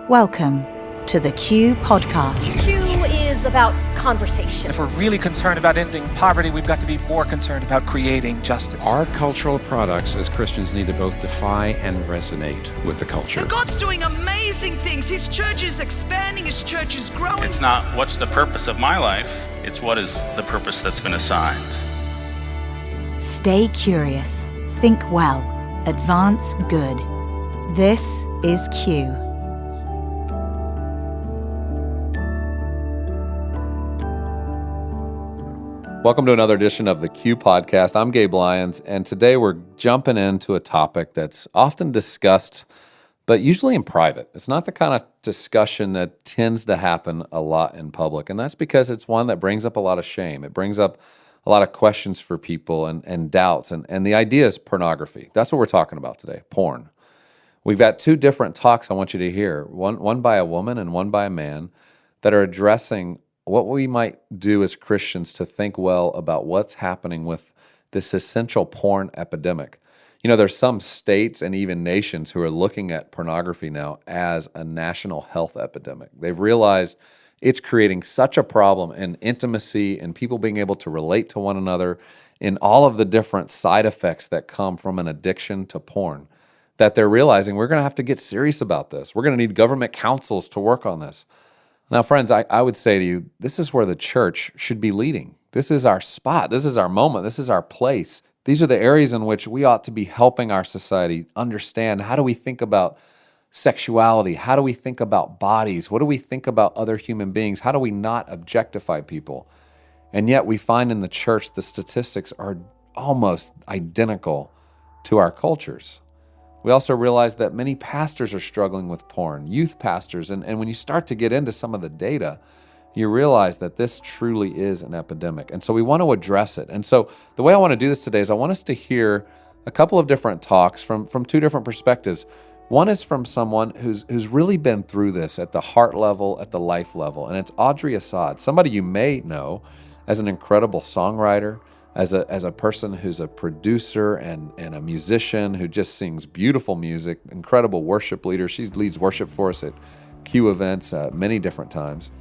Welcome to the Q Podcast. Q is about conversation. If we're really concerned about ending poverty, we've got to be more concerned about creating justice. Our cultural products as Christians need to both defy and resonate with the culture. And God's doing amazing things. His church is expanding, his church is growing. It's not what's the purpose of my life, it's what is the purpose that's been assigned. Stay curious, think well, advance good. This is Q. Welcome to another edition of the Q Podcast. I'm Gabe Lyons, and today we're jumping into a topic that's often discussed, but usually in private. It's not the kind of discussion that tends to happen a lot in public, and that's because it's one that brings up a lot of shame. It brings up a lot of questions for people and doubts, and the idea is pornography. That's what we're talking about today, porn. We've got two different talks I want you to hear, one by a woman and one by a man, that are addressing what we might do as Christians to think well about what's happening with this essential porn epidemic. You know, there's some states and even nations who are looking at pornography now as a national health epidemic. They've realized it's creating such a problem in intimacy and people being able to relate to one another in all of the different side effects that come from an addiction to porn, that they're realizing we're going to have to get serious about this. We're going to need government councils to work on this. Now, friends, I would say to you, this is where the church should be leading. This is our spot. This is our moment. This is our place. These are the areas in which we ought to be helping our society understand, how do we think about sexuality? How do we think about bodies? What do we think about other human beings? How do we not objectify people? And yet we find in the church the statistics are almost identical to our cultures. We also realize that many pastors are struggling with porn, youth pastors, and when you start to get into some of the data, you realize that this truly is an epidemic. And so we want to address it. And so the way I want to do this today is I want us to hear a couple of different talks from two different perspectives. One is from someone who's really been through this at the heart level, at the life level, and it's Audrey Assad, somebody you may know as an incredible songwriter, as a person who's a producer and a musician who just sings beautiful music, incredible worship leader. She leads worship for us at Q events many different times.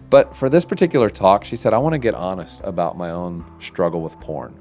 But for this particular talk, she said, I want to get honest about my own struggle with porn.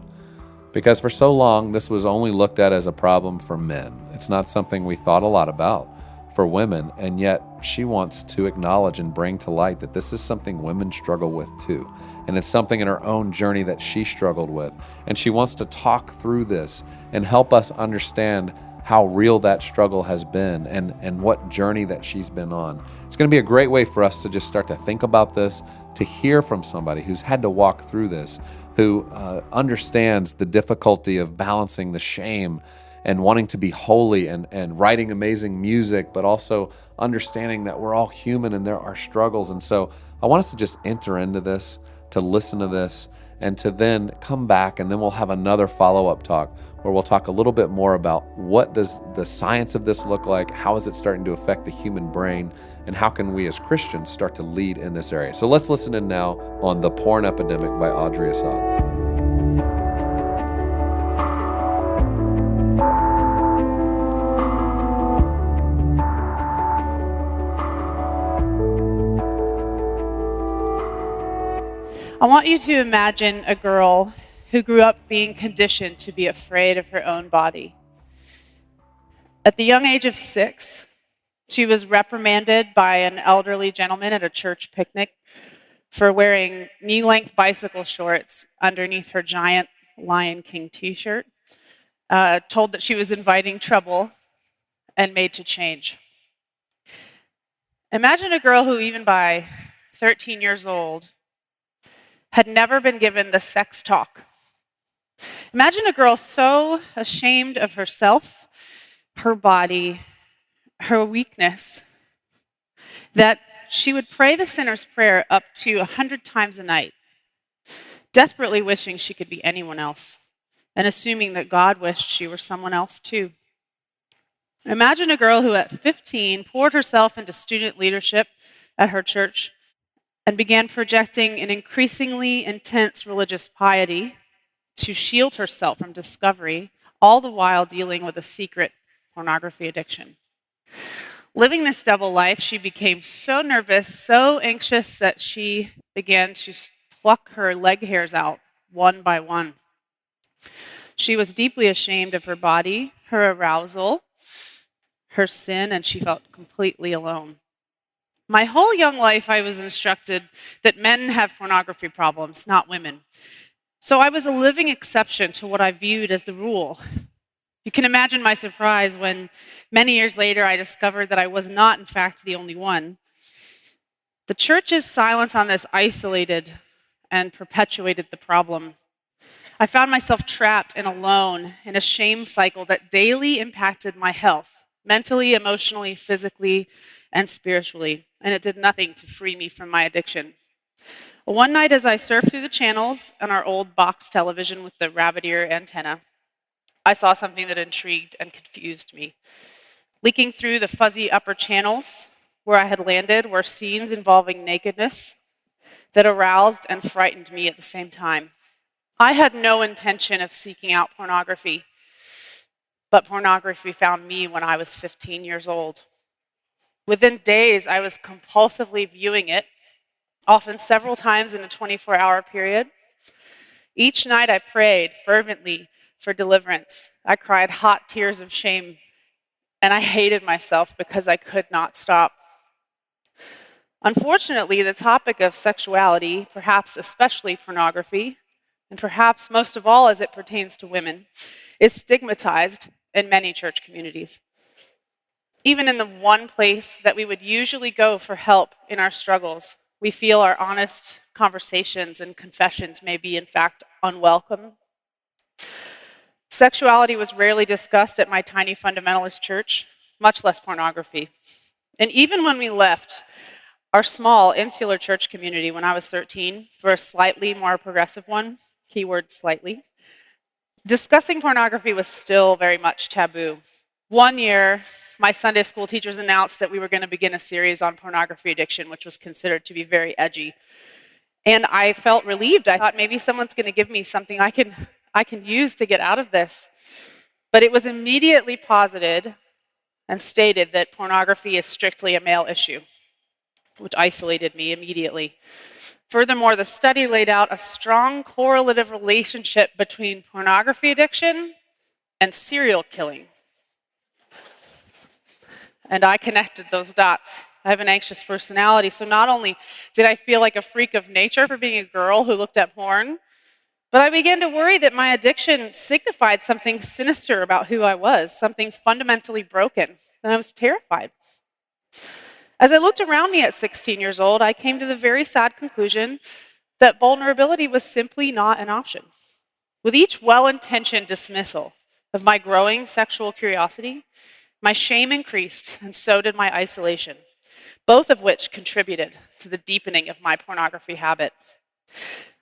Because for so long, this was only looked at as a problem for men. It's not something we thought a lot about for women, and yet she wants to acknowledge and bring to light that this is something women struggle with too. And it's something in her own journey that she struggled with. And she wants to talk through this and help us understand how real that struggle has been and what journey that she's been on. It's going to be a great way for us to just start to think about this, to hear from somebody who's had to walk through this, who understands the difficulty of balancing the shame and wanting to be holy and writing amazing music, but also understanding that we're all human and there are struggles. And so I want us to just enter into this, to listen to this, and to then come back, and then we'll have another follow-up talk where we'll talk a little bit more about what does the science of this look like, how is it starting to affect the human brain, and how can we as Christians start to lead in this area. So let's listen in now on The Porn Epidemic by Audrey Assad. I want you to imagine a girl who grew up being conditioned to be afraid of her own body. At the young age of 6, she was reprimanded by an elderly gentleman at a church picnic for wearing knee-length bicycle shorts underneath her giant Lion King t-shirt, told that she was inviting trouble, and made to change. Imagine a girl who, even by 13 years old, had never been given the sex talk. Imagine a girl so ashamed of herself, her body, her weakness, that she would pray the sinner's prayer up to 100 times a night, desperately wishing she could be anyone else, and assuming that God wished she were someone else too. Imagine a girl who at 15 poured herself into student leadership at her church and began projecting an increasingly intense religious piety to shield herself from discovery, all the while dealing with a secret pornography addiction. Living this double life, she became so nervous, so anxious that she began to pluck her leg hairs out one by one. She was deeply ashamed of her body, her arousal, her sin, and she felt completely alone. My whole young life, I was instructed that men have pornography problems, not women. So I was a living exception to what I viewed as the rule. You can imagine my surprise when many years later I discovered that I was not, in fact, the only one. The church's silence on this isolated and perpetuated the problem. I found myself trapped and alone in a shame cycle that daily impacted my health, mentally, emotionally, physically, and spiritually, and it did nothing to free me from my addiction. One night as I surfed through the channels on our old box television with the rabbit ear antenna, I saw something that intrigued and confused me. Leaking through the fuzzy upper channels where I had landed were scenes involving nakedness that aroused and frightened me at the same time. I had no intention of seeking out pornography, but pornography found me when I was 15 years old. Within days, I was compulsively viewing it, often several times in a 24-hour period. Each night I prayed fervently for deliverance. I cried hot tears of shame, and I hated myself because I could not stop. Unfortunately, the topic of sexuality, perhaps especially pornography, and perhaps most of all as it pertains to women, is stigmatized in many church communities. Even in the one place that we would usually go for help in our struggles, we feel our honest conversations and confessions may be, in fact, unwelcome. Sexuality was rarely discussed at my tiny fundamentalist church, much less pornography. And even when we left our small insular church community when I was 13 for a slightly more progressive one, keyword slightly, discussing pornography was still very much taboo. One year, my Sunday school teachers announced that we were going to begin a series on pornography addiction, which was considered to be very edgy. And I felt relieved. I thought maybe someone's going to give me something I can use to get out of this. But it was immediately posited and stated that pornography is strictly a male issue, which isolated me immediately. Furthermore, the study laid out a strong correlative relationship between pornography addiction and serial killing. And I connected those dots. I have an anxious personality, so not only did I feel like a freak of nature for being a girl who looked at porn, but I began to worry that my addiction signified something sinister about who I was, something fundamentally broken, and I was terrified. As I looked around me at 16 years old, I came to the very sad conclusion that vulnerability was simply not an option. With each well-intentioned dismissal of my growing sexual curiosity, my shame increased, and so did my isolation, both of which contributed to the deepening of my pornography habit.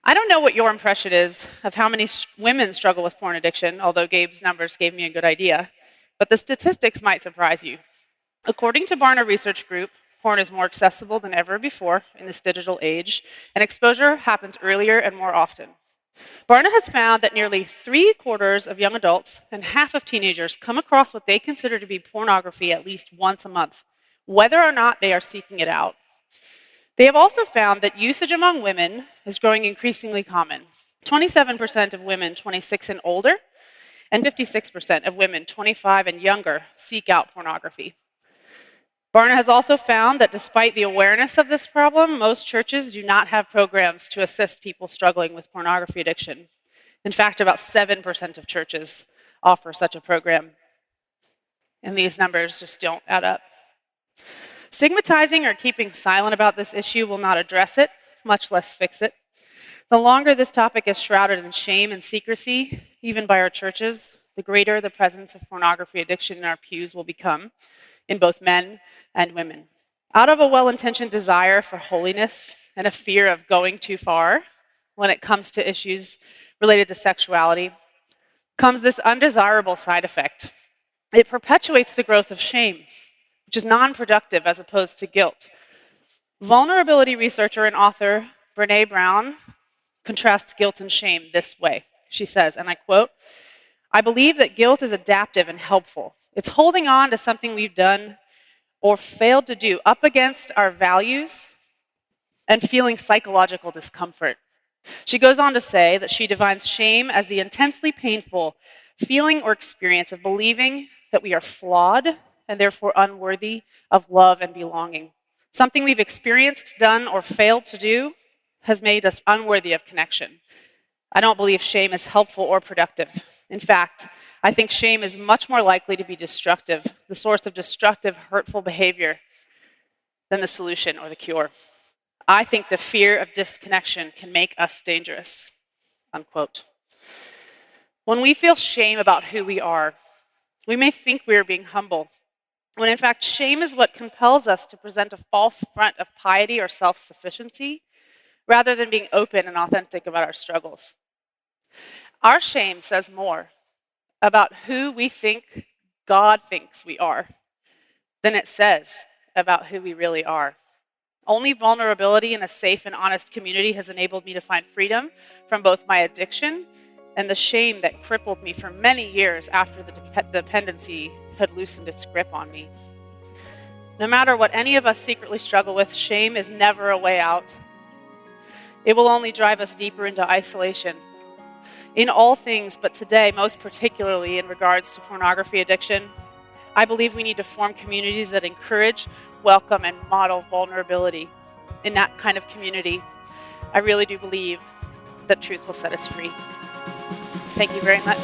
I don't know what your impression is of how many women struggle with porn addiction, although Gabe's numbers gave me a good idea, but the statistics might surprise you. According to Barna Research Group, porn is more accessible than ever before in this digital age, and exposure happens earlier and more often. Barna has found that nearly 3/4 of young adults and half of teenagers come across what they consider to be pornography at least once a month, whether or not they are seeking it out. They have also found that usage among women is growing increasingly common. 27% of women 26 and older, and 56% of women 25 and younger seek out pornography. Barna has also found that despite the awareness of this problem, most churches do not have programs to assist people struggling with pornography addiction. In fact, about 7% of churches offer such a program. And these numbers just don't add up. Stigmatizing or keeping silent about this issue will not address it, much less fix it. The longer this topic is shrouded in shame and secrecy, even by our churches, the greater the presence of pornography addiction in our pews will become, in both men and women. Out of a well-intentioned desire for holiness and a fear of going too far when it comes to issues related to sexuality, comes this undesirable side effect. It perpetuates the growth of shame, which is non-productive as opposed to guilt. Vulnerability researcher and author Brené Brown contrasts guilt and shame this way. She says, and I quote, "I believe that guilt is adaptive and helpful. It's holding on to something we've done or failed to do up against our values and feeling psychological discomfort. She goes on to say that she defines shame as the intensely painful feeling or experience of believing that we are flawed and therefore unworthy of love and belonging. Something we've experienced, done, or failed to do has made us unworthy of connection. I don't believe shame is helpful or productive. In fact, I think shame is much more likely to be destructive, the source of destructive, hurtful behavior, than the solution or the cure. I think the fear of disconnection can make us dangerous, unquote. When we feel shame about who we are, we may think we are being humble, when in fact shame is what compels us to present a false front of piety or self-sufficiency, rather than being open and authentic about our struggles. Our shame says more about who we think God thinks we are than it says about who we really are. Only vulnerability in a safe and honest community has enabled me to find freedom from both my addiction and the shame that crippled me for many years after the dependency had loosened its grip on me. No matter what any of us secretly struggle with, shame is never a way out. It will only drive us deeper into isolation. In all things, but today, most particularly in regards to pornography addiction, I believe we need to form communities that encourage, welcome, and model vulnerability. In that kind of community, I really do believe that truth will set us free. Thank you very much.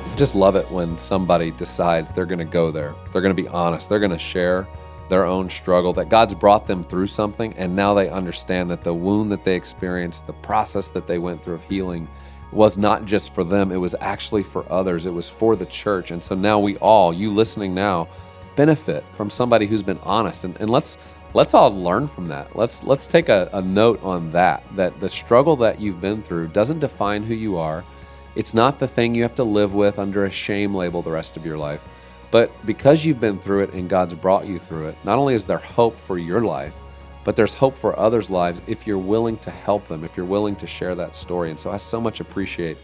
I just love it when somebody decides they're going to go there. They're going to be honest. They're going to share their own struggle, that God's brought them through something, and now they understand that the wound that they experienced, the process that they went through of healing, was not just for them. It was actually for others. It was for the church. And so now we all, you listening now, benefit from somebody who's been honest. And let's all learn from that. Let's take a note on that the struggle that you've been through doesn't define who you are. It's not the thing you have to live with under a shame label the rest of your life. But because you've been through it and God's brought you through it, not only is there hope for your life, but there's hope for others' lives if you're willing to help them, if you're willing to share that story. And so I so much appreciate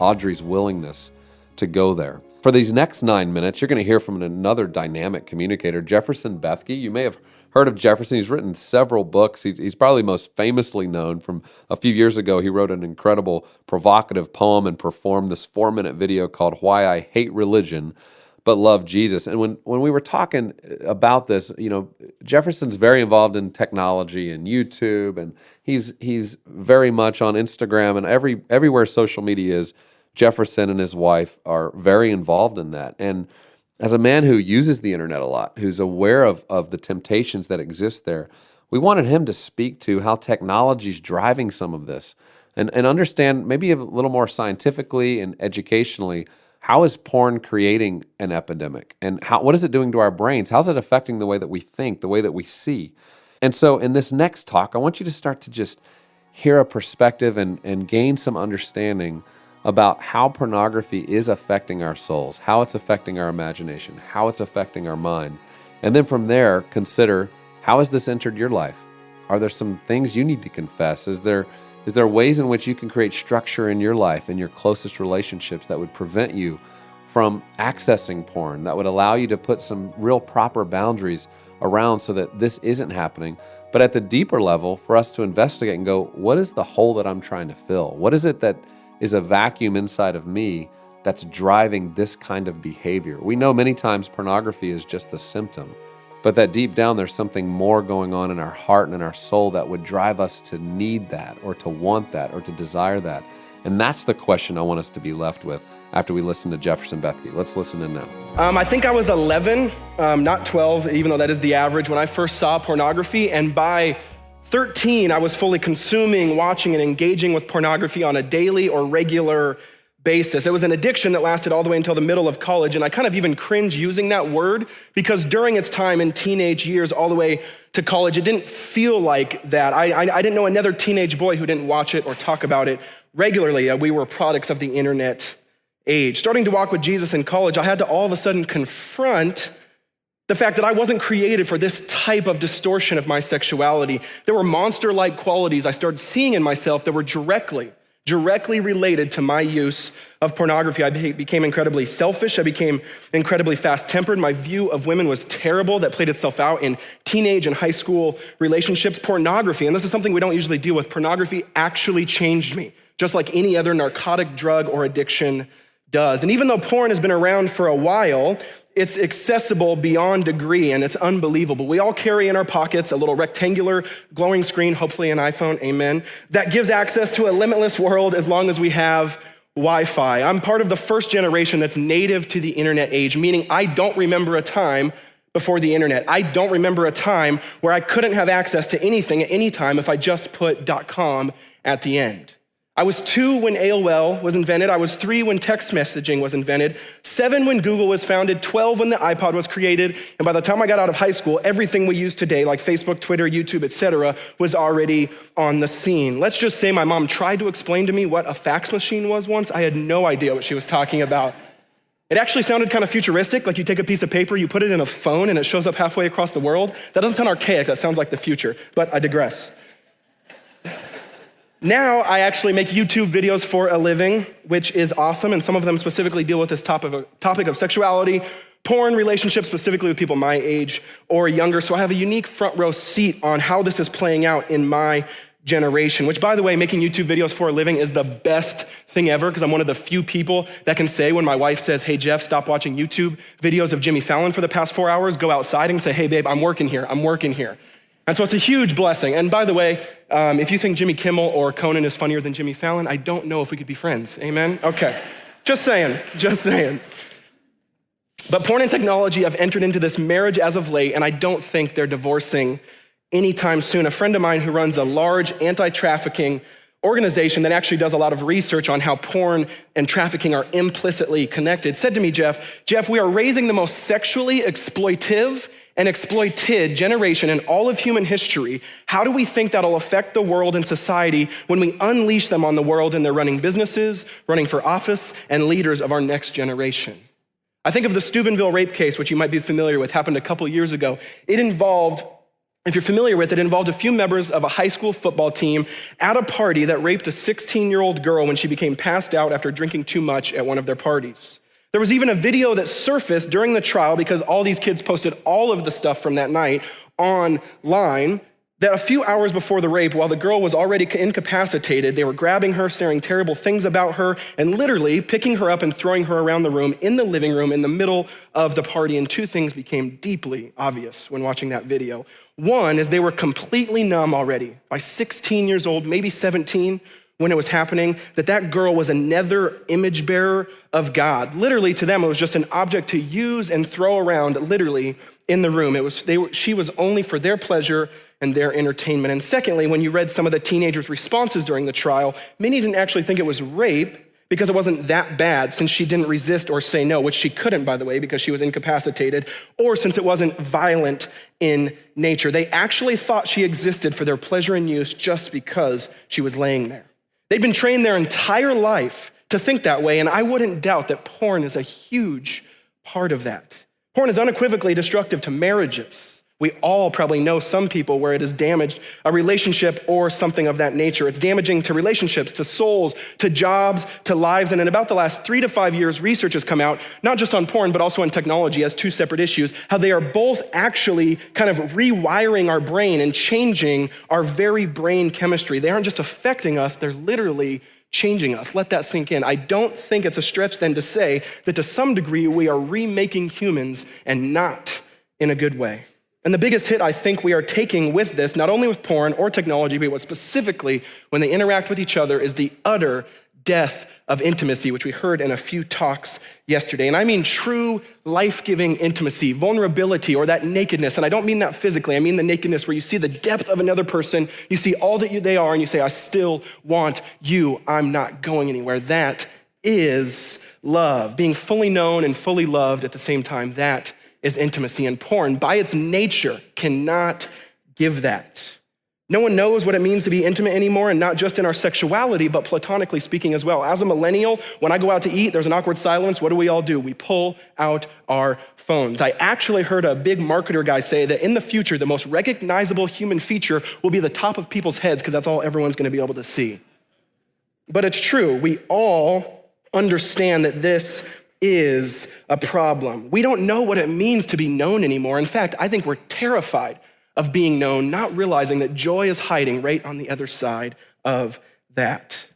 Audrey's willingness to go there. For these next 9 minutes, you're going to hear from another dynamic communicator, Jefferson Bethke. You may have heard of Jefferson. He's written several books. He's probably most famously known from a few years ago. He wrote an incredible provocative poem and performed this 4-minute video called Why I Hate Religion But Love Jesus. And when we were talking about this, Jefferson's very involved in technology and YouTube, and he's very much on Instagram and everywhere social media is. Jefferson and his wife are very involved in that. And as a man who uses the internet a lot, who's aware of the temptations that exist there, we wanted him to speak to how technology is driving some of this and understand maybe a little more scientifically and educationally, how is porn creating an epidemic? And what is it doing to our brains? How's it affecting the way that we think, the way that we see? And so in this next talk, I want you to start to just hear a perspective and gain some understanding about how pornography is affecting our souls, how it's affecting our imagination, how it's affecting our mind. And then from there, consider, how has this entered your life? Are there some things you need to confess? Is there ways in which you can create structure in your life, in your closest relationships, that would prevent you from accessing porn, that would allow you to put some real proper boundaries around so that this isn't happening? But at the deeper level, for us to investigate and go, what is the hole that I'm trying to fill? What is it that is a vacuum inside of me that's driving this kind of behavior? We know many times pornography is just the symptom, but that deep down there's something more going on in our heart and in our soul that would drive us to need that, or to want that, or to desire that. And that's the question I want us to be left with after we listen to Jefferson Bethke. Let's listen in now. I think I was 11, not 12, even though that is the average, when I first saw pornography. And by 13, I was fully consuming, watching, and engaging with pornography on a daily or regular basis. It was an addiction that lasted all the way until the middle of college, and I kind of even cringe using that word because during its time in teenage years all the way to college, it didn't feel like that. I didn't know another teenage boy who didn't watch it or talk about it regularly. We were products of the internet age. Starting to walk with Jesus in college, I had to all of a sudden confront The fact that I wasn't created for this type of distortion of my sexuality. There were monster-like qualities I started seeing in myself that were directly related to my use of pornography. I became incredibly selfish. I became incredibly fast-tempered. My view of women was terrible. That played itself out in teenage and high school relationships. Pornography, and this is something we don't usually deal with, pornography actually changed me, just like any other narcotic, drug, or addiction does. And even though porn has been around for a while, it's accessible beyond degree, and it's unbelievable. We all carry in our pockets a little rectangular glowing screen, hopefully an iPhone, amen, that gives access to a limitless world as long as we have Wi-Fi. I'm part of the first generation that's native to the internet age, meaning I don't remember a time before the internet. I don't remember a time where I couldn't have access to anything at any time if I just put .com at the end. I was 2 when AOL was invented. I was 3 when text messaging was invented, 7 when Google was founded, 12 when the iPod was created, and by the time I got out of high school, everything we use today, like Facebook, Twitter, YouTube, etc., was already on the scene. Let's just say my mom tried to explain to me what a fax machine was once. I had no idea what she was talking about. It actually sounded kind of futuristic, like you take a piece of paper, you put it in a phone, and it shows up halfway across the world. That doesn't sound archaic, that sounds like the future, but I digress. Now I actually make YouTube videos for a living, which is awesome, and some of them specifically deal with this topic of sexuality, porn, relationships, specifically with people my age or younger. So I have a unique front row seat on how this is playing out in my generation, which, by the way, making YouTube videos for a living is the best thing ever, because I'm one of the few people that can say when my wife says, hey, Jeff, stop watching YouTube videos of Jimmy Fallon for the past 4 hours, go outside and say, hey, babe, I'm working here. And so it's a huge blessing. And by the way, if you think Jimmy Kimmel or Conan is funnier than Jimmy Fallon, I don't know if we could be friends, amen? Okay, just saying. But porn and technology have entered into this marriage as of late, and I don't think they're divorcing anytime soon. A friend of mine who runs a large anti-trafficking organization that actually does a lot of research on how porn and trafficking are implicitly connected said to me, Jeff, we are raising the most sexually exploitive and exploited generation in all of human history. How do we think that'll affect the world and society when we unleash them on the world and they're running businesses, running for office, and leaders of our next generation? I think of the Steubenville rape case, which you might be familiar with, happened a couple years ago. It involved, if you're familiar with it, involved a few members of a high school football team at a party that raped a 16-year-old girl when she became passed out after drinking too much at one of their parties. There was even a video that surfaced during the trial because all these kids posted all of the stuff from that night online, that a few hours before the rape, while the girl was already incapacitated, they were grabbing her, saying terrible things about her, and literally picking her up and throwing her around the room, in the living room, in the middle of the party. And 2 things became deeply obvious when watching that video. One is they were completely numb already, by 16 years old, maybe 17, when it was happening, that girl was another image bearer of God. Literally, to them, it was just an object to use and throw around, literally, in the room. She was only for their pleasure and their entertainment. And secondly, when you read some of the teenagers' responses during the trial, many didn't actually think it was rape because it wasn't that bad, since she didn't resist or say no, which she couldn't, by the way, because she was incapacitated, or since it wasn't violent in nature. They actually thought she existed for their pleasure and use just because she was laying there. They'd been trained their entire life to think that way, and I wouldn't doubt that porn is a huge part of that. Porn is unequivocally destructive to marriages. We all probably know some people where it has damaged a relationship or something of that nature. It's damaging to relationships, to souls, to jobs, to lives. And in about the last 3 to 5 years, research has come out, not just on porn, but also on technology as 2 separate issues, how they are both actually kind of rewiring our brain and changing our very brain chemistry. They aren't just affecting us, they're literally changing us. Let that sink in. I don't think it's a stretch then to say that to some degree we are remaking humans, and not in a good way. And the biggest hit I think we are taking with this, not only with porn or technology, but specifically when they interact with each other, is the utter death of intimacy, which we heard in a few talks yesterday. And I mean true life-giving intimacy, vulnerability, or that nakedness. And I don't mean that physically. I mean the nakedness where you see the depth of another person, you see all that they are, and you say, I still want you. I'm not going anywhere. That is love. Being fully known and fully loved at the same time, that is intimacy. And porn, by its nature, cannot give that. No one knows what it means to be intimate anymore, and not just in our sexuality, but platonically speaking as well. As a millennial, when I go out to eat, there's an awkward silence. What do we all do? We pull out our phones. I actually heard a big marketer guy say that in the future, the most recognizable human feature will be the top of people's heads, because that's all everyone's gonna be able to see. But it's true, we all understand that this is a problem. We don't know what it means to be known anymore. In fact, I think we're terrified of being known, not realizing that joy is hiding right on the other side of that.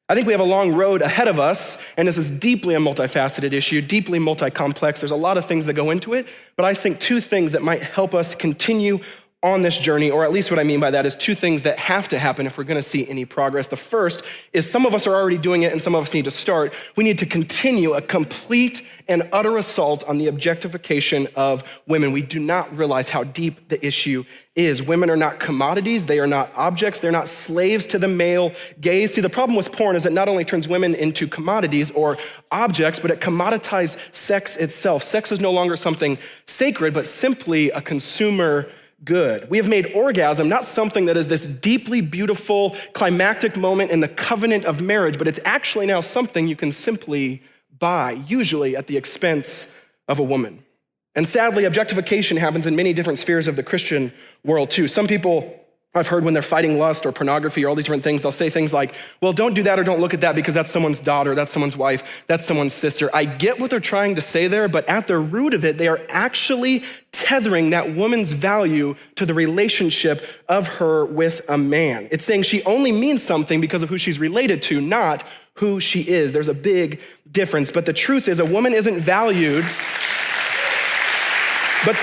I think we have a long road ahead of us, and this is deeply a multifaceted issue, deeply multi-complex. There's a lot of things that go into it, but I think two things that might help us continue on this journey, or at least what I mean by that is two things that have to happen if we're gonna see any progress. The first is some of us are already doing it and some of us need to start. We need to continue a complete and utter assault on the objectification of women. We do not realize how deep the issue is. Women are not commodities, they are not objects, they're not slaves to the male gaze. See, the problem with porn is it not only turns women into commodities or objects, but it commoditizes sex itself. Sex is no longer something sacred, but simply a consumer good. We have made orgasm not something that is this deeply beautiful climactic moment in the covenant of marriage, but it's actually now something you can simply buy, usually at the expense of a woman. And sadly, objectification happens in many different spheres of the Christian world too. Some people I've heard when they're fighting lust or pornography or all these different things, they'll say things like, well, don't do that or don't look at that because that's someone's daughter, that's someone's wife, that's someone's sister. I get what they're trying to say there, but at the root of it, they are actually tethering that woman's value to the relationship of her with a man. It's saying she only means something because of who she's related to, not who she is. There's a big difference, but the truth is a woman isn't valued, but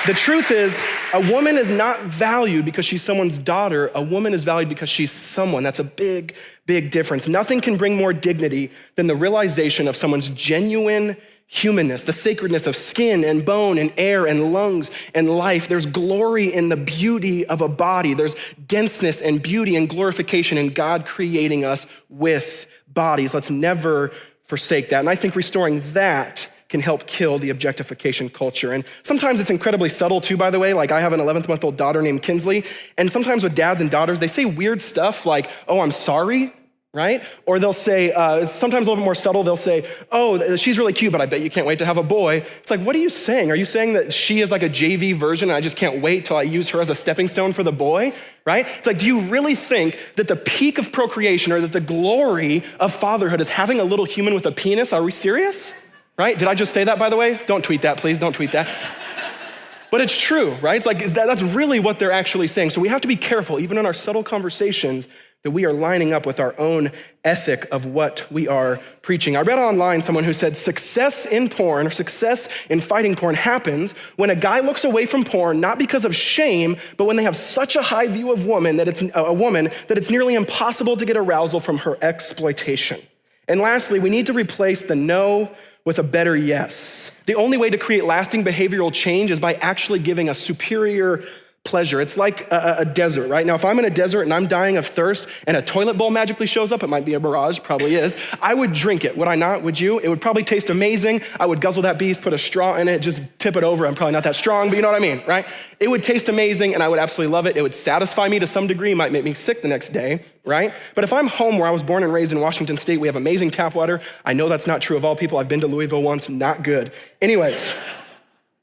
the truth is, a woman is not valued because she's someone's daughter. A woman is valued because she's someone. That's a big, big difference. Nothing can bring more dignity than the realization of someone's genuine humanness, the sacredness of skin and bone and air and lungs and life. There's glory in the beauty of a body. There's denseness and beauty and glorification in God creating us with bodies. Let's never forsake that. And I think restoring that can help kill the objectification culture. And sometimes it's incredibly subtle too, by the way. Like I have an 11-month-old daughter named Kinsley, and sometimes with dads and daughters, they say weird stuff like, oh, I'm sorry, right? Or they'll say, sometimes a little bit more subtle, they'll say, oh, she's really cute, but I bet you can't wait to have a boy. It's like, what are you saying? Are you saying that she is like a JV version and I just can't wait till I use her as a stepping stone for the boy, right? It's like, do you really think that the peak of procreation or that the glory of fatherhood is having a little human with a penis? Are we serious? Right? Did I just say that, by the way? Don't tweet that, please. Don't tweet that. But it's true, right? It's like, that's really what they're actually saying. So we have to be careful, even in our subtle conversations, that we are lining up with our own ethic of what we are preaching. I read online someone who said success in porn or success in fighting porn happens when a guy looks away from porn, not because of shame, but when they have such a high view of woman that it's nearly impossible to get arousal from her exploitation. And lastly, we need to replace the no with a better yes. The only way to create lasting behavioral change is by actually giving a superior pleasure. It's like a desert, right? Now, if I'm in a desert and I'm dying of thirst and a toilet bowl magically shows up, it might be a mirage, probably is, I would drink it, would I not? Would you? It would probably taste amazing. I would guzzle that beast, put a straw in it, just tip it over. I'm probably not that strong, but you know what I mean, right? It would taste amazing and I would absolutely love it. It would satisfy me to some degree, might make me sick the next day, right? But if I'm home where I was born and raised in Washington State, we have amazing tap water. I know that's not true of all people. I've been to Louisville once, not good. Anyways,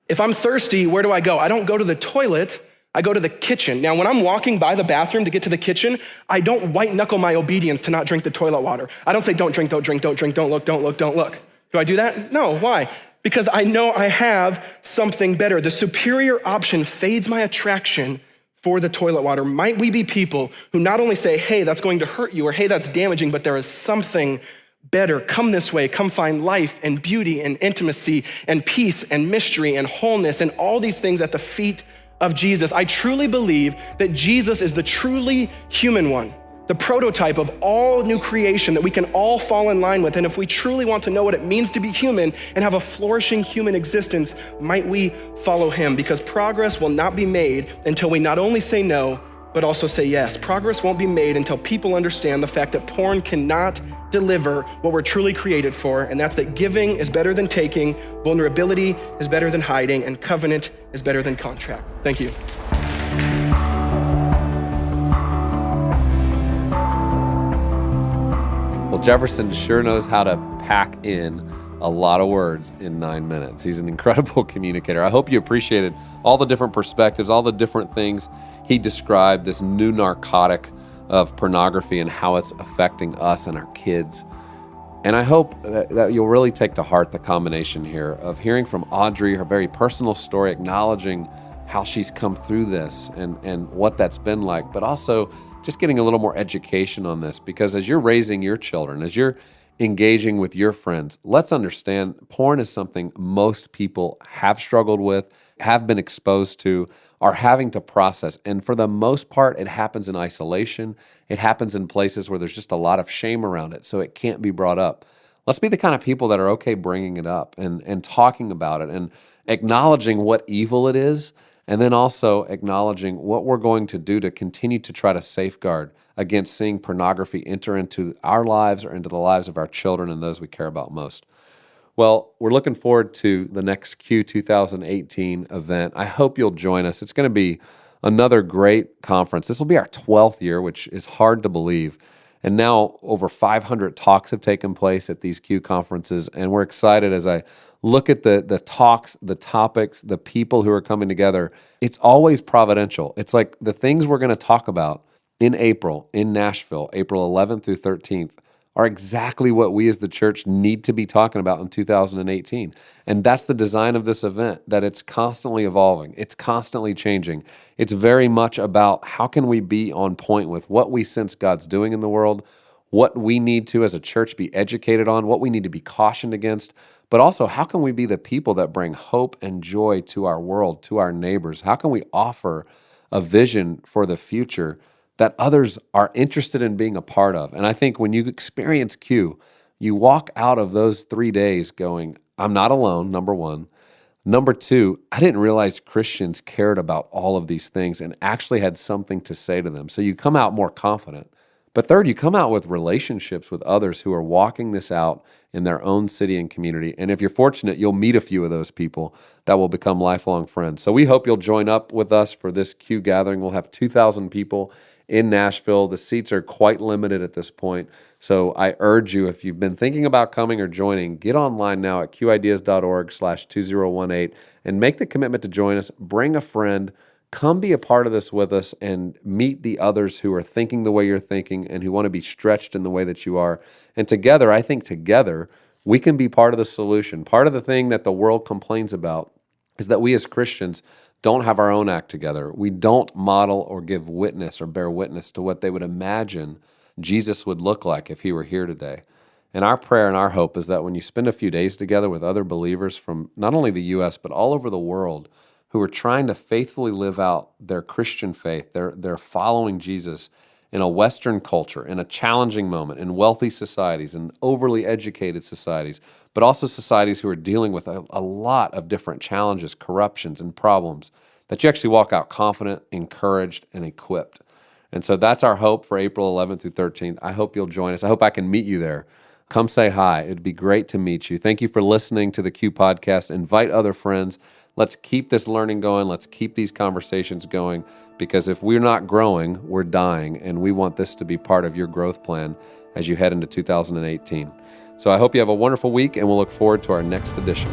if I'm thirsty, where do I go? I don't go to the toilet, I go to the kitchen. Now, when I'm walking by the bathroom to get to the kitchen, I don't white knuckle my obedience to not drink the toilet water. I don't say, don't drink, don't drink, don't drink, don't look, don't look, don't look. Do I do that? No, why? Because I know I have something better. The superior option fades my attraction for the toilet water. Might we be people who not only say, hey, that's going to hurt you, or hey, that's damaging, but there is something better. Come this way, come find life and beauty and intimacy and peace and mystery and wholeness and all these things at the feet of Jesus. I truly believe that Jesus is the truly human one, the prototype of all new creation that we can all fall in line with. And if we truly want to know what it means to be human and have a flourishing human existence, might we follow him? Because progress will not be made until we not only say no, but also say yes. Progress won't be made until people understand the fact that porn cannot deliver what we're truly created for, and that's that giving is better than taking, vulnerability is better than hiding, and covenant is better than contract. Thank you. Well, Jefferson sure knows how to pack in a lot of words in 9 minutes. He's an incredible communicator. I hope you appreciated all the different perspectives, all the different things he described, this new narcotic of pornography and how it's affecting us and our kids. And I hope that you'll really take to heart the combination here of hearing from Audrey, her very personal story, acknowledging how she's come through this and what that's been like, but also just getting a little more education on this, because as you're raising your children, as you're engaging with your friends, let's understand porn is something most people have struggled with, have been exposed to, are having to process. And for the most part, it happens in isolation. It happens in places where there's just a lot of shame around it, so it can't be brought up. Let's be the kind of people that are okay bringing it up and talking about it and acknowledging what evil it is, and then also acknowledging what we're going to do to continue to try to safeguard against seeing pornography enter into our lives or into the lives of our children and those we care about most. Well, we're looking forward to the next Q 2018 event. I hope you'll join us. It's going to be another great conference. This will be our 12th year, which is hard to believe. And now over 500 talks have taken place at these Q conferences, and we're excited as I look at the talks, the topics, the people who are coming together. It's always providential. It's like the things we're going to talk about in April in Nashville, April 11th through 13th, are exactly what we as the church need to be talking about in 2018. And that's the design of this event, that it's constantly evolving. It's constantly changing. It's very much about how can we be on point with what we sense God's doing in the world, what we need to as a church be educated on, what we need to be cautioned against, but also how can we be the people that bring hope and joy to our world, to our neighbors? How can we offer a vision for the future that others are interested in being a part of? And I think when you experience Q, you walk out of those 3 days going, I'm not alone, number one. Number two, I didn't realize Christians cared about all of these things and actually had something to say to them. So you come out more confident. But third, you come out with relationships with others who are walking this out in their own city and community. And if you're fortunate, you'll meet a few of those people that will become lifelong friends. So we hope you'll join up with us for this Q gathering. We'll have 2,000 people in Nashville. The seats are quite limited at this point. So I urge you, if you've been thinking about coming or joining, get online now at qideas.org/2018 and make the commitment to join us. Bring a friend. Come be a part of this with us and meet the others who are thinking the way you're thinking and who want to be stretched in the way that you are. And together, I think together, we can be part of the solution. Part of the thing that the world complains about is that we as Christians don't have our own act together. We don't model or give witness or bear witness to what they would imagine Jesus would look like if he were here today. And our prayer and our hope is that when you spend a few days together with other believers from not only the U.S., but all over the world who are trying to faithfully live out their Christian faith, they're following Jesus in a Western culture, in a challenging moment, in wealthy societies, in overly educated societies, but also societies who are dealing with a lot of different challenges, corruptions, and problems, that you actually walk out confident, encouraged, and equipped. And so that's our hope for April 11th through 13th. I hope you'll join us. I hope I can meet you there. Come say hi. It'd be great to meet you. Thank you for listening to the Q Podcast. Invite other friends. Let's keep this learning going. Let's keep these conversations going, because if we're not growing, we're dying, and we want this to be part of your growth plan as you head into 2018. So I hope you have a wonderful week, and we'll look forward to our next edition.